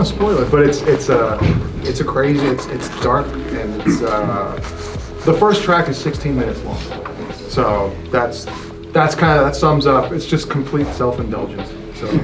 want to spoil it, but it's a crazy. It's dark, and it's the first track is 16 minutes long. So that sums up. It's just complete self-indulgence. So we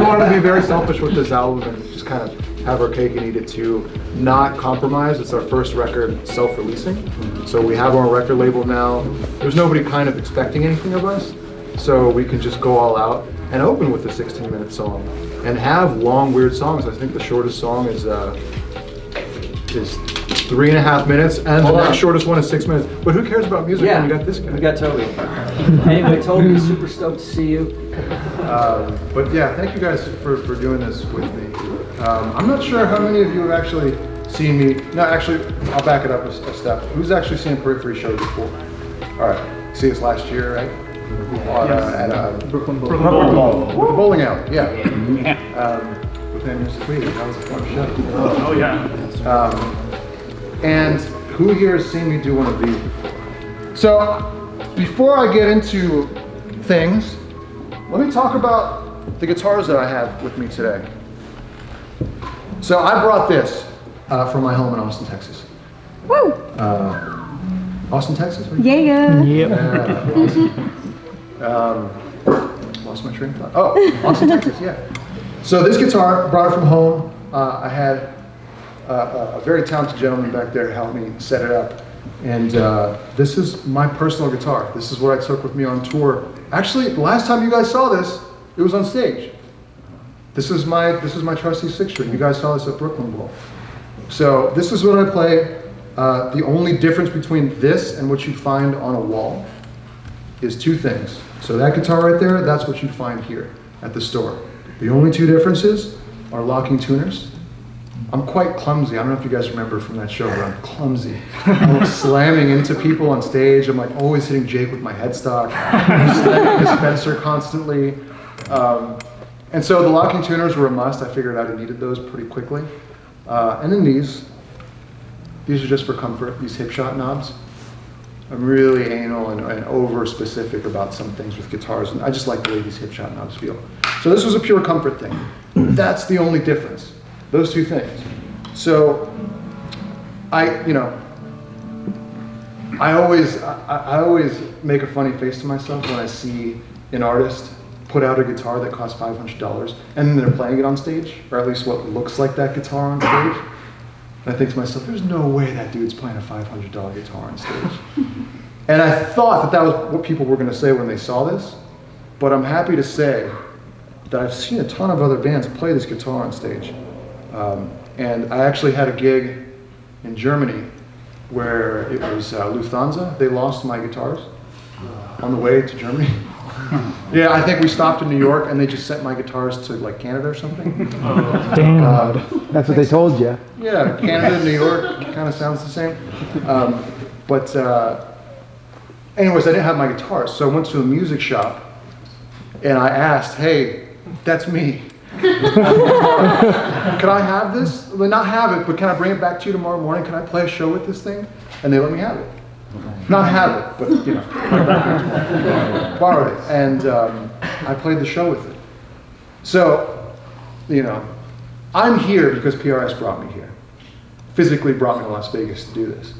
wanted to be very selfish with this album and just kind of have our cake and eat it too. Not compromise. It's our first record self-releasing. So we have our own record label now. There's nobody kind of expecting anything of us. So we can just go all out and open with a 16-minute song and have long, weird songs. I think the shortest song is 3.5 minutes, and the next shortest one is 6 minutes. But who cares about music when you got this guy? We got Toby. Anyway, Toby, super stoked to see you. But yeah, thank you guys for doing this with me. I'm not sure how many of you have actually seen me. No, actually, I'll back it up a step. Who's actually seen Periphery shows before? All right, see us last year, right? At Brooklyn Bowl. With the bowling alley, yeah. With Mr. Tweedy, that was a fun show. Oh yeah. And who here has seen me do one of these? So, before I get into things, let me talk about the guitars that I have with me today. So I brought this from my home in Austin, Texas. Woo! Austin, Texas? Yeah. Yep. Lost my train of thought. Oh, Austin, Texas, yeah. So this guitar, brought it from home. I had a very talented gentleman back there help me set it up. And this is my personal guitar. This is what I took with me on tour. Actually, the last time you guys saw this, it was on stage. This is my trusty 6-string. You guys saw this at Brooklyn Bowl. So this is what I play. The only difference between this and what you'd find on a wall is two things. So that guitar right there, that's what you'd find here at the store. The only two differences are locking tuners. I'm quite clumsy. I don't know if you guys remember from that show, but I'm clumsy. I'm slamming into people on stage. I'm like always hitting Jake with my headstock. I'm slamming Spencer constantly. And so the locking tuners were a must. I figured out I needed those pretty quickly. And then these are just for comfort, these hip shot knobs. I'm really anal and over specific about some things with guitars, and I just like the way these hip shot knobs feel. So this was a pure comfort thing. That's the only difference, those two things. So I always make a funny face to myself when I see an artist put out a guitar that costs $500 and then they're playing it on stage, or at least what looks like that guitar on stage. And I think to myself, there's no way that dude's playing a $500 guitar on stage. And I thought that was what people were going to say when they saw this, but I'm happy to say that I've seen a ton of other bands play this guitar on stage. And I actually had a gig in Germany where it was Lufthansa. They lost my guitars on the way to Germany. Yeah, I think we stopped in New York and they just sent my guitars to like Canada or something. Damn, that's what they told you. Yeah, Canada, New York, kind of sounds the same. Anyways, I didn't have my guitars, so I went to a music shop and I asked, hey, that's me. Can I have this? Well, not have it, but can I bring it back to you tomorrow morning? Can I play a show with this thing? And they let me have it. Not have it, but you know, borrowed it. And I played the show with it. So, you know, I'm here because PRS brought me here. Physically brought me to Las Vegas to do this.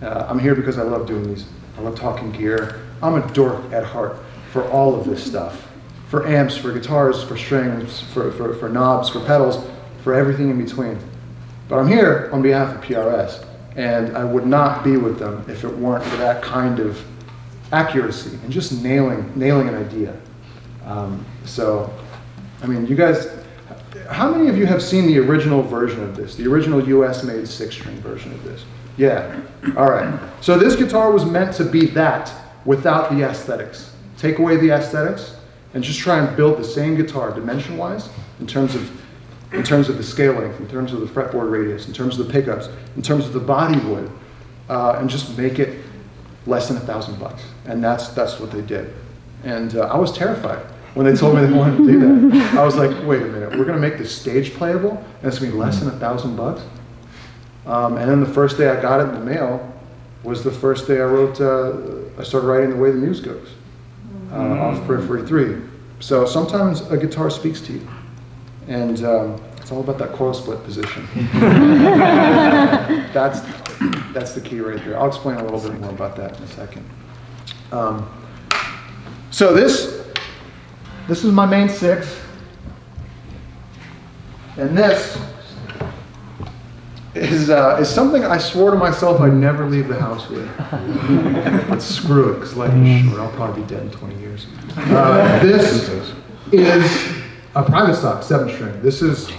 I'm here because I love doing these. I love talking gear. I'm a dork at heart for all of this stuff. For amps, for guitars, for strings, for knobs, for pedals, for everything in between. But I'm here on behalf of PRS. And I would not be with them if it weren't for that kind of accuracy and just nailing an idea. So, I mean, you guys, how many of you have seen the original version of this? The original US-made 6-string version of this? Yeah, all right. So this guitar was meant to be that without the aesthetics. Take away the aesthetics and just try and build the same guitar dimension-wise in terms of the scale length, in terms of the fretboard radius, in terms of the pickups, in terms of the body wood, and just make it less than $1,000. And that's what they did. And I was terrified when they told me they wanted to do that. I was like, wait a minute, we're gonna make this stage playable, and it's gonna be less than $1,000? And then the first day I got it in the mail was the first day I started writing The Way the Muse Goes, off Periphery 3. So sometimes a guitar speaks to you. And It's all about that coil split position. That's the key right there. I'll explain a little bit more about that in a second. So this is my main 6. And this is something I swore to myself I'd never leave the house with. But screw it, because life is short. I'll probably be dead in 20 years. This is a private stock 7-string. This is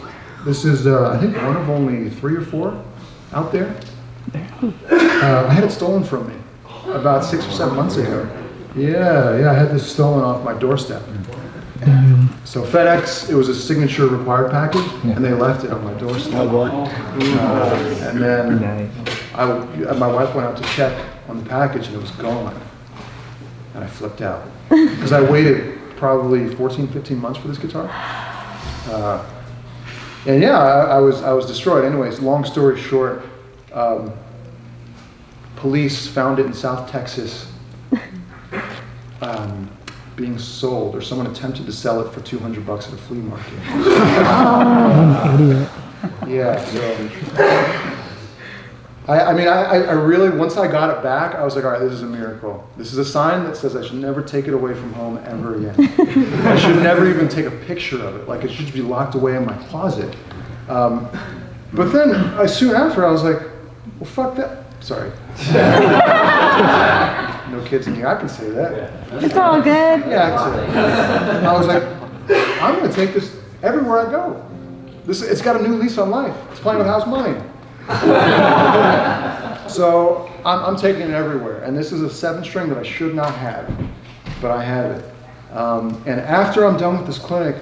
I think one of only 3 or 4 out there. I had it stolen from me about 6 or 7 months ago. Yeah, I had this stolen off my doorstep. So FedEx, it was a signature required package, and they left it on my doorstep. And then my wife went out to check on the package, and it was gone. And I flipped out because I waited probably 14, 15 months for this guitar. And yeah, I was destroyed. Anyways, long story short, police found it in South Texas being sold, or someone attempted to sell it for $200 at a flea market. Yeah, so I really, once I got it back, I was like, all right, this is a miracle. This is a sign that says I should never take it away from home ever again. I should never even take a picture of it. Like, it should be locked away in my closet. But then, soon after, I was like, well, fuck that. Sorry. No kids in here, I can say that. It's all good. Yeah, I can say that. I was like, I'm going to take this everywhere I go. It's got a new lease on life. It's playing with house money. So I'm taking it everywhere. And this is a 7-string that I should not have, but I have it. And after I'm done with this clinic,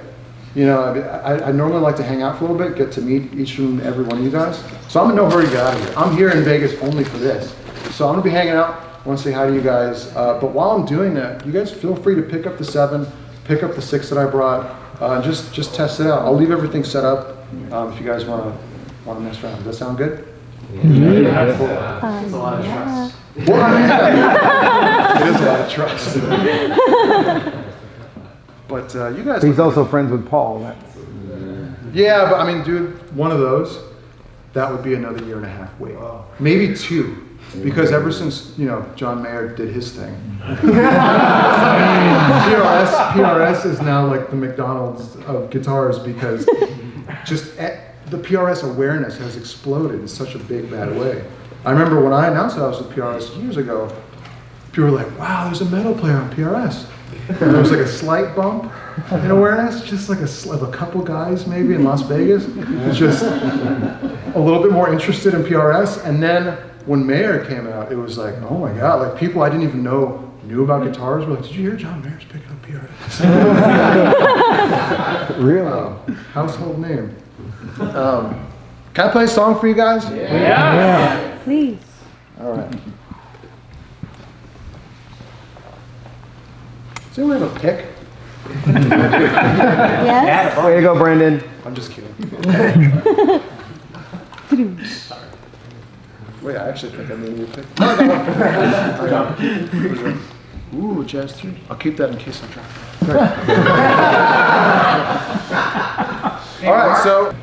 you know, I normally like to hang out for a little bit, get to meet each and every one of you guys. So I'm in no hurry to get out of here. I'm here in Vegas only for this. So I'm going to be hanging out. I want to say hi to you guys. But while I'm doing that, you guys feel free to pick up the 7, pick up the 6 that I brought, just test it out. I'll leave everything set up if you guys want to mess around. Does that sound good? Yeah. Cool. It's a lot of trust. Well, it is a lot of trust. But you guys... He's also friends with Paul. Yeah, but I mean, dude, one of those, that would be another 1.5 years wait. Maybe 2. Because ever since, you know, John Mayer did his thing. PRS is now like the McDonald's of guitars, because just the PRS awareness has exploded in such a big, bad way. I remember when I announced that I was with PRS years ago, people were like, wow, there's a metal player on PRS. And there was like a slight bump in awareness, just like a couple guys maybe in Las Vegas, just a little bit more interested in PRS. And then when Mayer came out, it was like, oh my God, like people I didn't even know knew about guitars were like, did you hear John Mayer's picking up PRS? Really? Household name. Can I play a song for you guys? Yeah. Please. All right. Does anyone have a pick? Yes? Way to go, Brandon. I'm just kidding. Wait, I actually think I made you a pick. No, I got one. Ooh, jazz 3. I'll keep that in case I drop it. All right, so.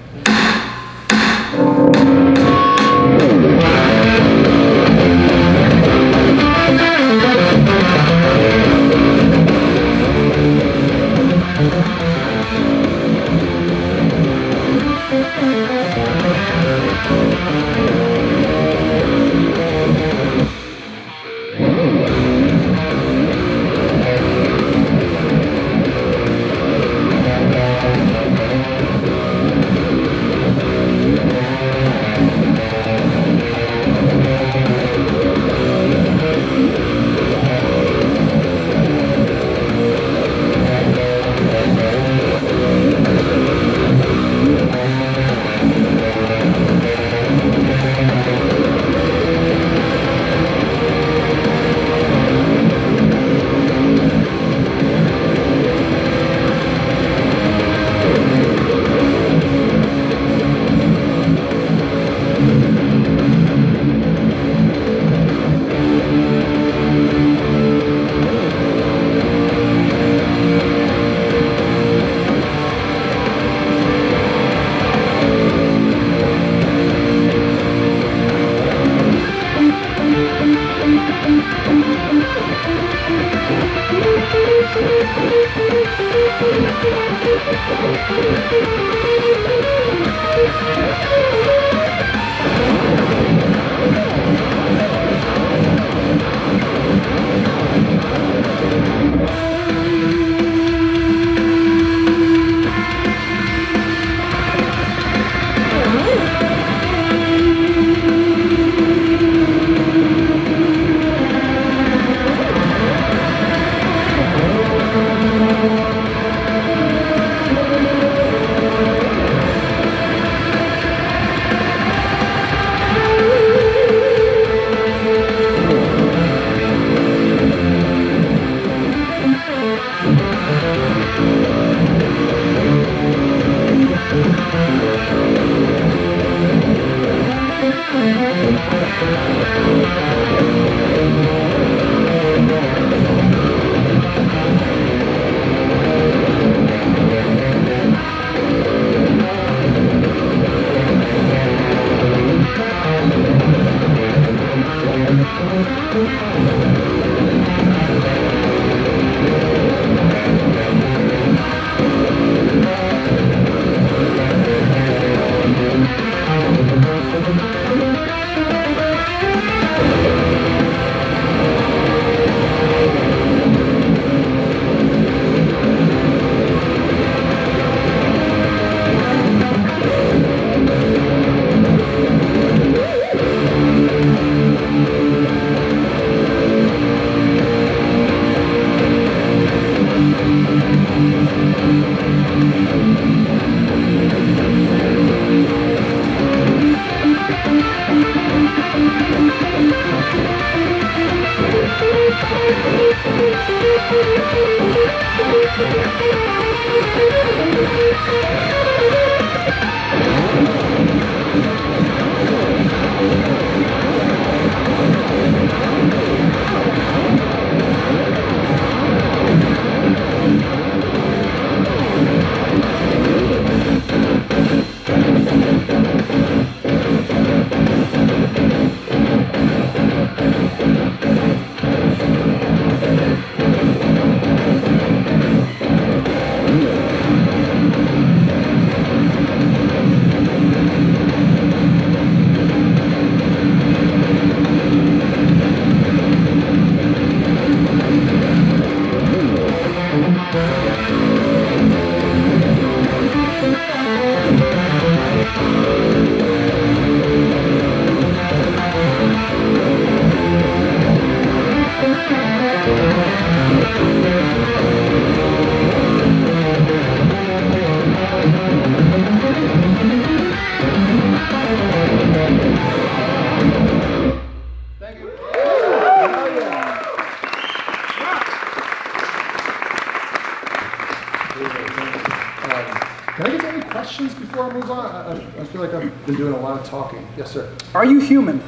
Can I get to any questions before I move on? I feel like I've been doing a lot of talking. Yes, sir. Are you human?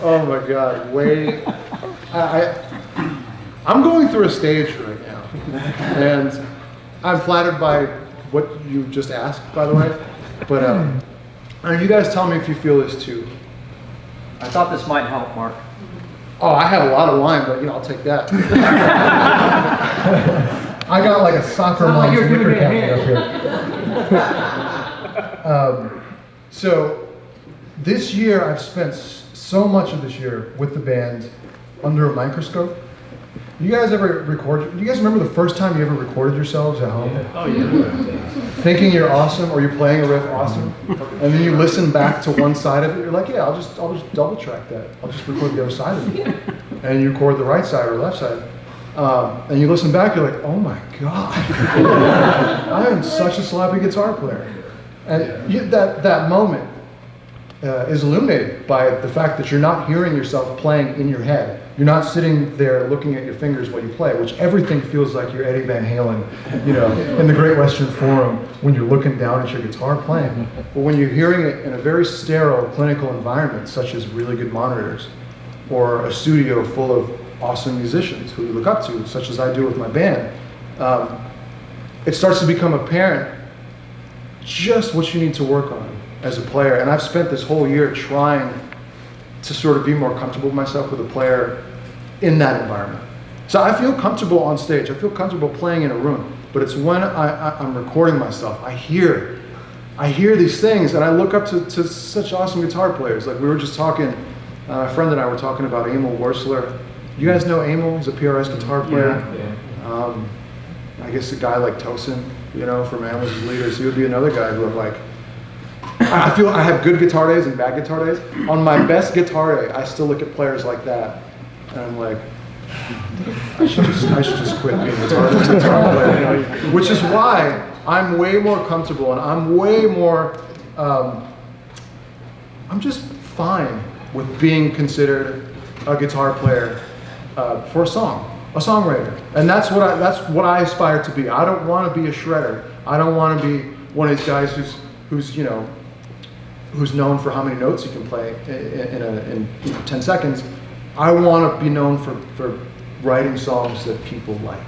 Oh my God, I'm going through a stage right now, and I'm flattered by what you just asked, by the way, but you guys tell me if you feel this too. I thought this might help, Mark. Oh, I have a lot of wine, but I'll take that. I got like a soccer Sound like mom's you're liquor giving me cabinet a up here. So this year, I've spent so much of this year with the band under a microscope. You guys ever record? You guys remember the first time you ever recorded yourselves at home? Oh, yeah. Thinking you're awesome, or you're playing a riff awesome, and then you listen back to one side of it. You're like, yeah, I'll just double track that. I'll just record the other side of it, and you record the right side or left side. And you listen back, you're like, oh my God, I am such a sloppy guitar player. And that moment is illuminated by the fact that you're not hearing yourself playing in your head. You're not sitting there looking at your fingers while you play, which everything feels like you're Eddie Van Halen, in the Great Western Forum when you're looking down at your guitar playing. But when you're hearing it in a very sterile clinical environment, such as really good monitors, or a studio full of awesome musicians who you look up to, such as I do with my band, it starts to become apparent just what you need to work on as a player. And I've spent this whole year trying to sort of be more comfortable with myself with a player in that environment. So I feel comfortable on stage. I feel comfortable playing in a room. But it's when I'm recording myself, I hear these things, and I look up to such awesome guitar players. Like we were just talking, my friend and I were talking about Emil Wursler. You guys know Emil? He's a PRS guitar player. Yeah. I guess a guy like Tosin, from Animals as Leaders, he would be another guy who I'm like, I feel I have good guitar days and bad guitar days. On my best guitar day, I still look at players like that, and I'm like, I should just quit being a guitar player. Which is why I'm way more comfortable, and I'm way more, I'm just fine with being considered a guitar player for a songwriter, and that's what I aspire to be. I don't want to be a shredder. I don't want to be one of these guys who's who's known for how many notes he can play in 10 seconds. I want to be known for writing songs that people like.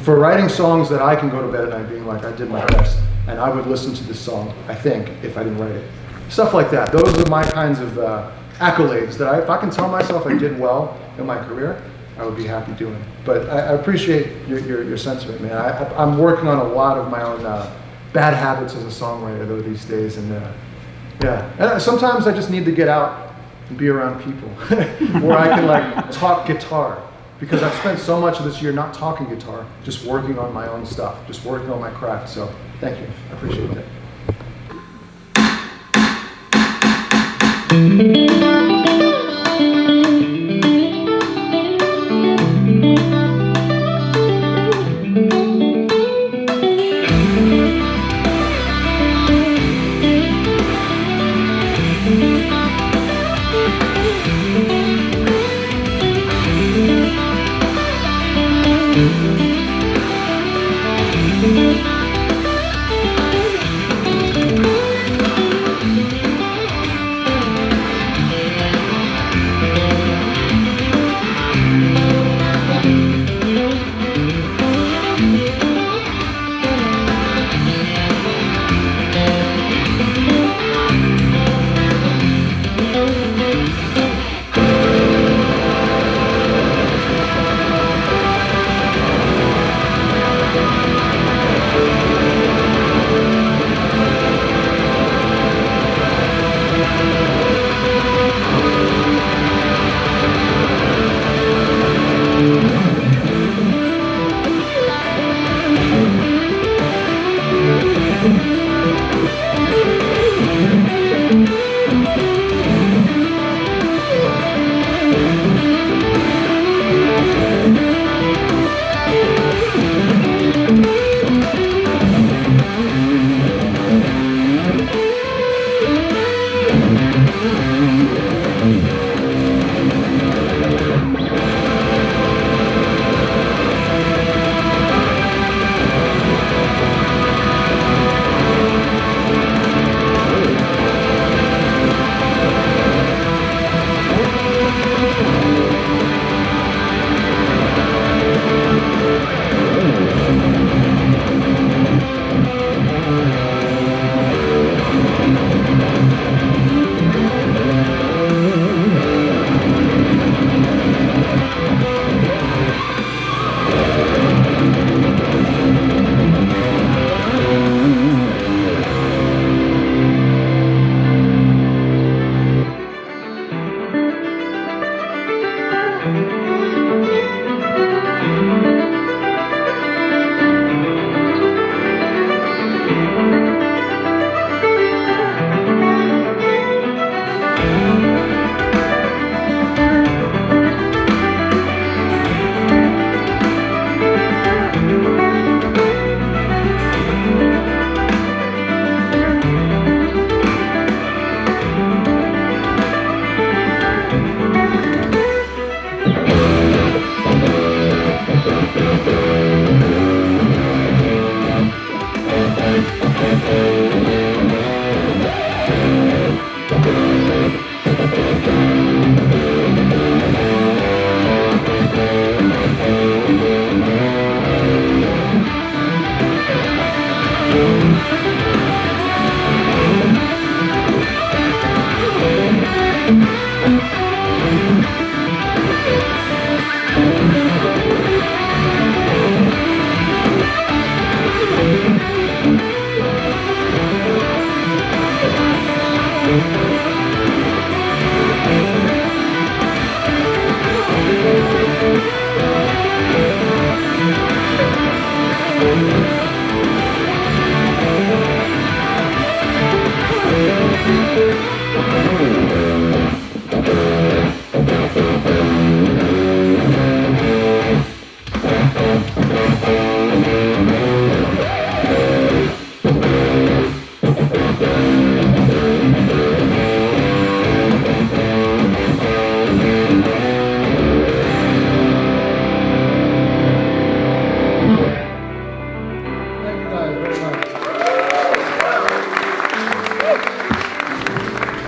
For writing songs that I can go to bed at night being like, I did my best, and I would listen to this song, I think, if I didn't write it. Stuff like that. Those are my kinds of accolades that if I can tell myself I did well in my career, I would be happy doing. But I appreciate your sentiment, man. I'm working on a lot of my own bad habits as a songwriter though these days, and yeah. And sometimes I just need to get out and be around people where I can like talk guitar, because I've spent so much of this year not talking guitar, just working on my own stuff, just working on my craft. So thank you, I appreciate that.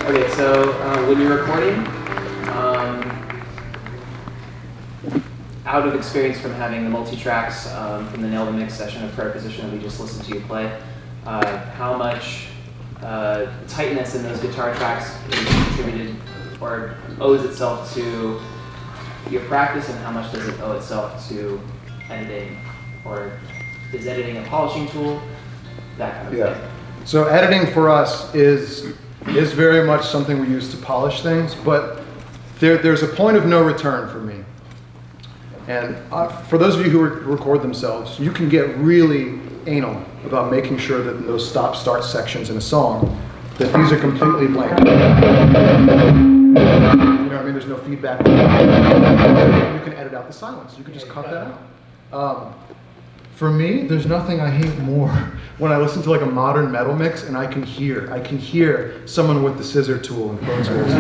Okay, so when you're recording, out of experience from having the multi-tracks from the Nail the Mix session of prayer position that we just listened to you play, how much tightness in those guitar tracks is contributed or owes itself to your practice, and how much does it owe itself to editing? Or is editing a polishing tool? That kind of thing. So editing for us is very much something we use to polish things, but there's a point of no return for me. And for those of you who record themselves, you can get really anal about making sure that in those stop-start sections in a song, that these are completely blank. You know what I mean? There's no feedback. You can edit out the silence. You can just cut that out. For me, there's nothing I hate more when I listen to like a modern metal mix and I can hear someone with the scissor tool in Pro Tools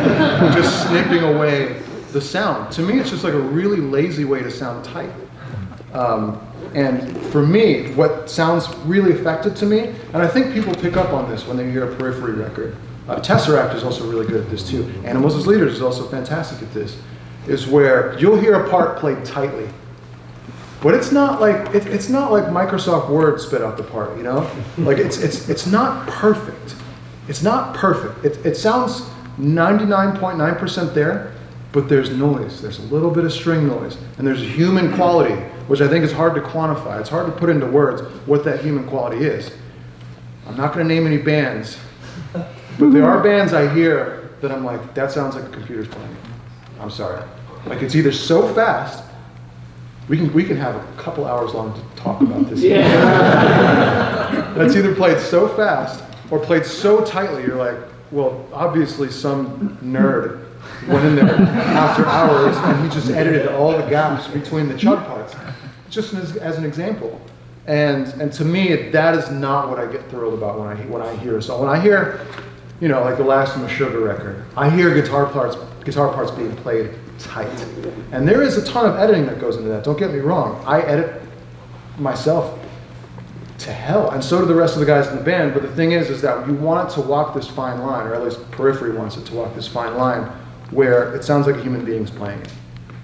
just snipping away the sound. To me, it's just like a really lazy way to sound tight. And for me, what sounds really effective to me, and I think people pick up on this when they hear a Periphery record. Tesseract is also really good at this too. Animals as Leaders is also fantastic at this, is where you'll hear a part played tightly. But it's not like it's not like Microsoft Word spit out the part, you know? Like it's not perfect. It's not perfect. It sounds 99.9% there, but there's noise. There's a little bit of string noise, and there's a human quality, which I think is hard to quantify. It's hard to put into words what that human quality is. I'm not going to name any bands, but there are bands I hear that I'm like, that sounds like a computer's playing. I'm sorry. Like it's either so fast. We can have a couple hours long to talk about this. Yeah. That's either played so fast or played so tightly. You're like, well, obviously some nerd went in there after hours and he just edited all the gaps between the chug parts, just as an example. And to me, that is not what I get thrilled about when I hear a song. When I hear, you know, like the last Meshuggah record, I hear guitar parts being played tight. And there is a ton of editing that goes into that, don't get me wrong. I edit myself to hell, and so do the rest of the guys in the band, but the thing is that you want it to walk this fine line, or at least Periphery wants it to walk this fine line, where it sounds like a human being's playing it.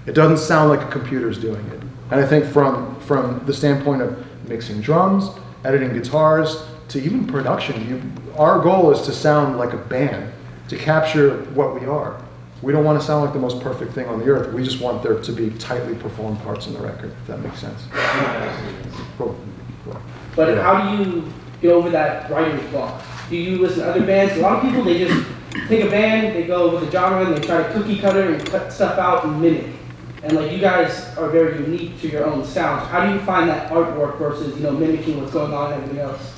It doesn't sound like a computer's doing it. And I think from the standpoint of mixing drums, editing guitars, to even production, our goal is to sound like a band, to capture what we are. We don't want to sound like the most perfect thing on the earth. We just want there to be tightly performed parts in the record, if that makes sense. Cool. But how do you get over that writer's block? Do you listen to other bands? A lot of people, they just take a band, they go with a genre, and they try to cookie cutter and cut stuff out and mimic. And like you guys are very unique to your own sounds. How do you find that artwork versus, you know, mimicking what's going on and everything else?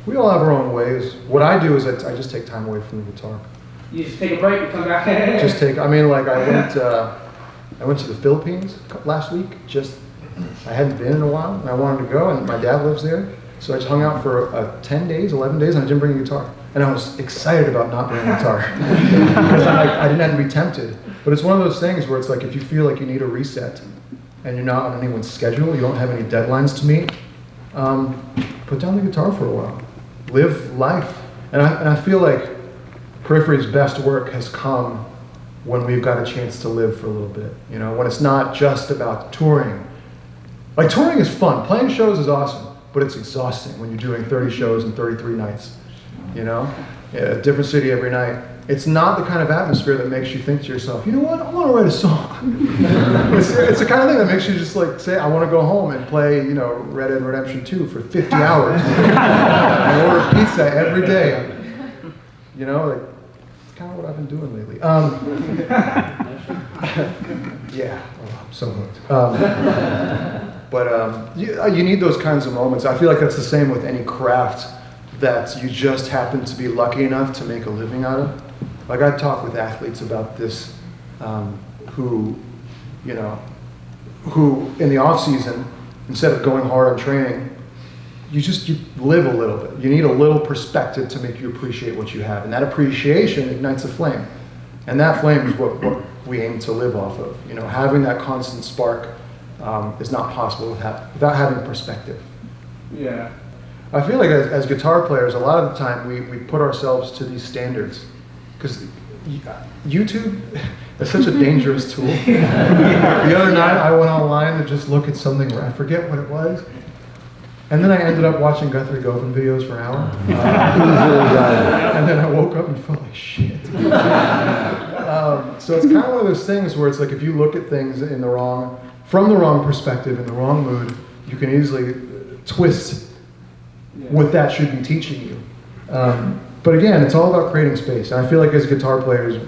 We all have our own ways. What I do is I just take time away from the guitar. You just take a break and come back. I mean, like I went to the Philippines last week. I hadn't been in a while, and I wanted to go, and my dad lives there. So I just hung out for 10 days, 11 days, and I didn't bring a guitar. And I was excited about not bringing a guitar because I didn't have to be tempted. But it's one of those things where it's like if you feel like you need a reset and you're not on anyone's schedule, you don't have any deadlines to meet, put down the guitar for a while. Live life. And I feel like Periphery's best work has come when we've got a chance to live for a little bit. You know, when it's not just about touring. Like touring is fun. Playing shows is awesome, but it's exhausting when you're doing 30 shows in 33 nights. You know, a different city every night. It's not the kind of atmosphere that makes you think to yourself, you know what, I want to write a song. It's the kind of thing that makes you just like say, I want to go home and play, you know, Red Dead Redemption 2 for 50 hours and order pizza every day. You know, like, it's kind of what I've been doing lately. Yeah, I'm so hooked. But you need those kinds of moments. I feel like that's the same with any craft that you just happen to be lucky enough to make a living out of. Like I talk with athletes about this, who in the off season, instead of going hard on training, you live a little bit. You need a little perspective to make you appreciate what you have, and that appreciation ignites a flame, and that flame is what we aim to live off of. You know, having that constant spark is not possible without having perspective. Yeah. I feel like as guitar players, a lot of the time we put ourselves to these standards. Because YouTube is such a dangerous tool. The other night I went online to just look at something, I forget what it was, and then I ended up watching Guthrie Govan videos for an hour. And then I woke up and felt like shit. So it's kind of one of those things where it's like if you look at things from the wrong perspective, in the wrong mood, you can easily twist what that should be teaching you. But again, it's all about creating space. And I feel like as guitar players,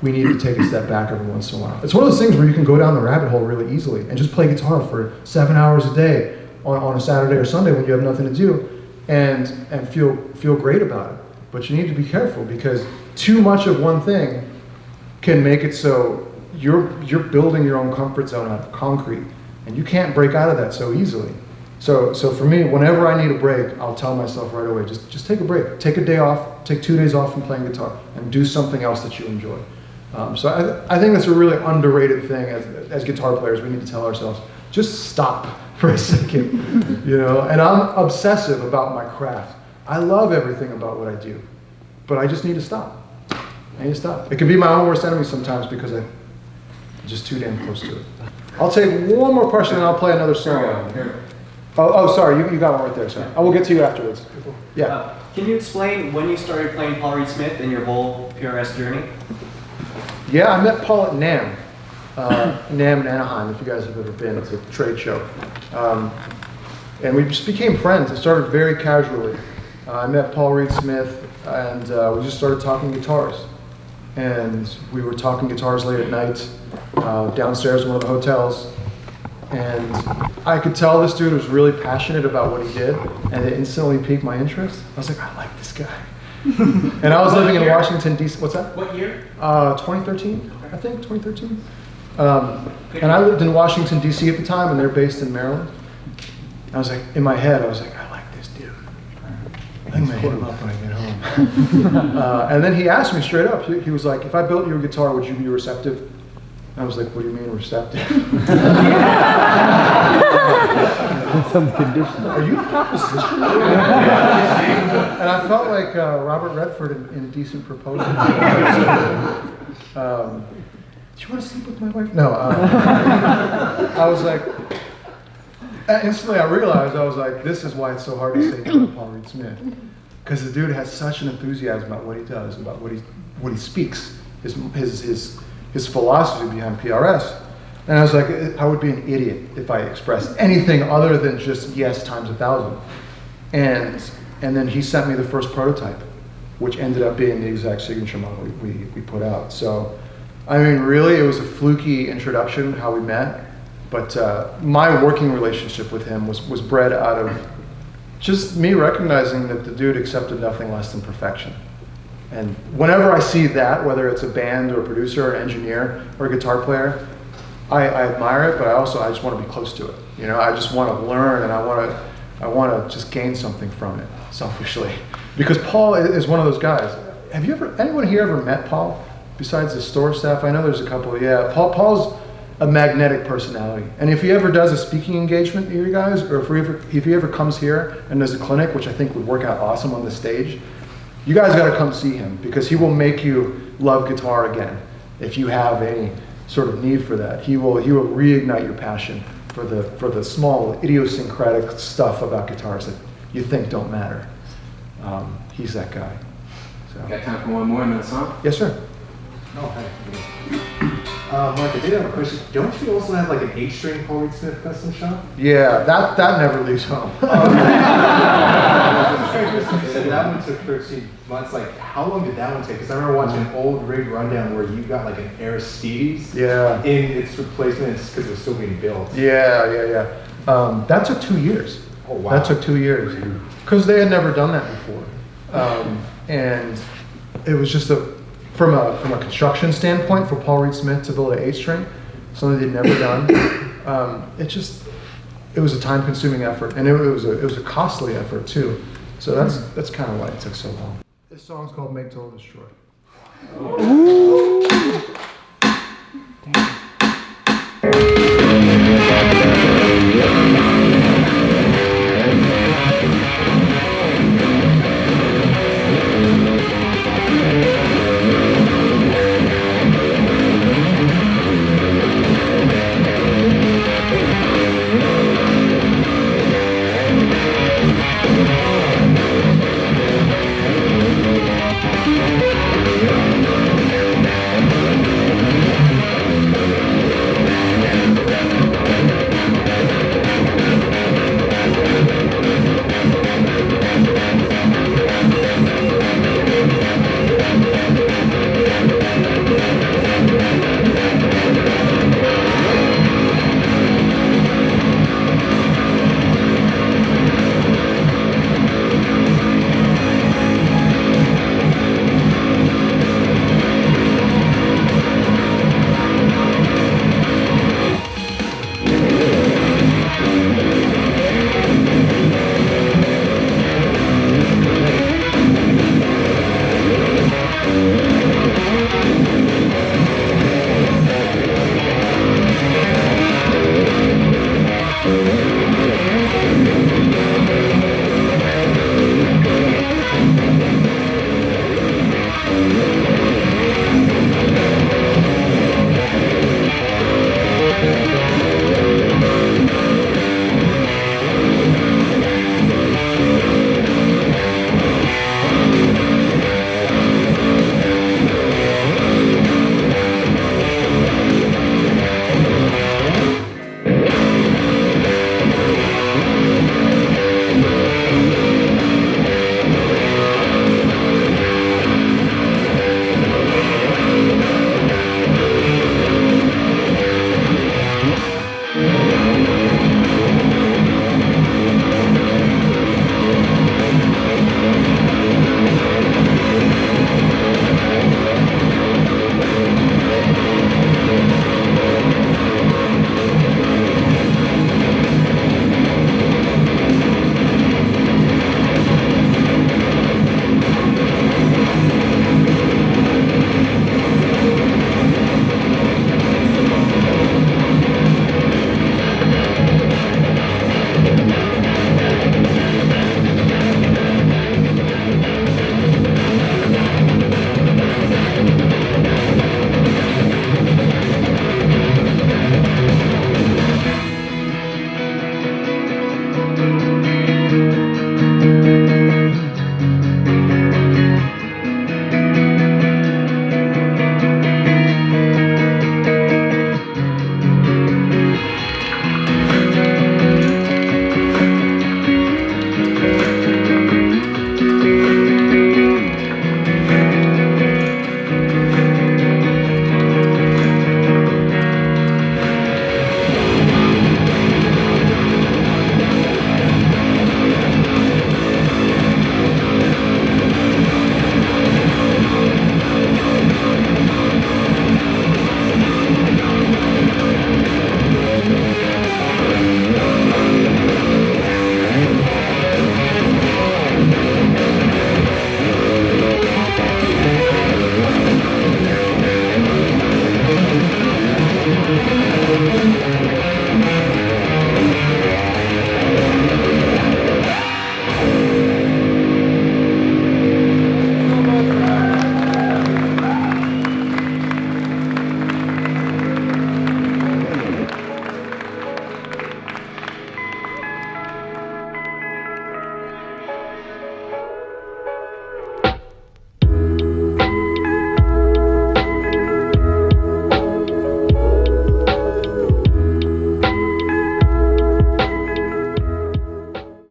we need to take a step back every once in a while. It's one of those things where you can go down the rabbit hole really easily and just play guitar for 7 hours a day on a Saturday or Sunday when you have nothing to do and feel great about it. But you need to be careful because too much of one thing can make it so you're building your own comfort zone out of concrete and you can't break out of that so easily. So for me, whenever I need a break, I'll tell myself right away, just take a break. Take a day off, take 2 days off from playing guitar, and do something else that you enjoy. So I think that's a really underrated thing as guitar players. We need to tell ourselves, just stop for a second, you know? And I'm obsessive about my craft. I love everything about what I do, but I just need to stop. I need to stop. It can be my own worst enemy sometimes because I'm just too damn close to it. I'll take one more question and I'll play another song. Oh, sorry, you got one right there, sorry. I will get to you afterwards. Yeah. Can you explain when you started playing Paul Reed Smith and your whole PRS journey? Yeah, I met Paul at NAMM. NAMM in Anaheim, if you guys have ever been. It's a trade show. And we just became friends. It started very casually. I met Paul Reed Smith and we just started talking guitars. And we were talking guitars late at night downstairs in one of the hotels. And I could tell this dude was really passionate about what he did, and it instantly piqued my interest. I was like, I like this guy. And I was living in Washington, D.C. What's that? What year? 2013, I think, 2013. And I lived in Washington, D.C. at the time, and they're based in Maryland. I was like, in my head, I was like, I like this dude. I think I'm gonna hit him up when I get home. And then he asked me straight up, he was like, if I built you a guitar, would you be receptive? I was like, what do you mean receptive? Some condition. Are you proposition? And I felt like Robert Redford in Decent Proposal. Do you want to sleep with my wife? No. I was like, instantly I realized, I was like, this is why it's so hard to say no to Paul Reed Smith. Because the dude has such an enthusiasm about what he does, about what he speaks, his philosophy behind PRS. And I was like, I would be an idiot if I expressed anything other than just yes times 1,000. And then he sent me the first prototype, which ended up being the exact signature model we put out. So, I mean, really, it was a fluky introduction, how we met. But my working relationship with him was bred out of just me recognizing that the dude accepted nothing less than perfection. And whenever I see that, whether it's a band or a producer or an engineer or a guitar player, I admire it, but I just want to be close to it. You know, I just want to learn and I want to just gain something from it, selfishly. Because Paul is one of those guys. Have anyone here ever met Paul besides the store staff? I know there's a couple. Yeah, Paul's a magnetic personality. And if he ever does a speaking engagement, you guys, or if he ever comes here and does a clinic, which I think would work out awesome on the stage, you guys got to come see him because he will make you love guitar again. If you have any sort of need for that, he will reignite your passion for the small idiosyncratic stuff about guitars that you think don't matter. He's that guy. So. Got time for one more and then a song? Yes, sir. Oh, hi. Mark, I did have a question. Don't you also have like an 8-string Paul Reed Smith custom shop? Yeah, that never leaves home. And that one took 13 months. Like, how long did that one take? Because I remember watching an old rig rundown where you got like an Aristides in its replacement because it was still being built. Yeah. That took 2 years. Oh, wow. That took 2 years. Because they had never done that before. And it was just from a construction standpoint for Paul Reed Smith to build an 8-string, something they'd never done. It was a time-consuming effort, and it was a costly effort too. So that's kind of why it took so long. This song's called "Make Total Destroy."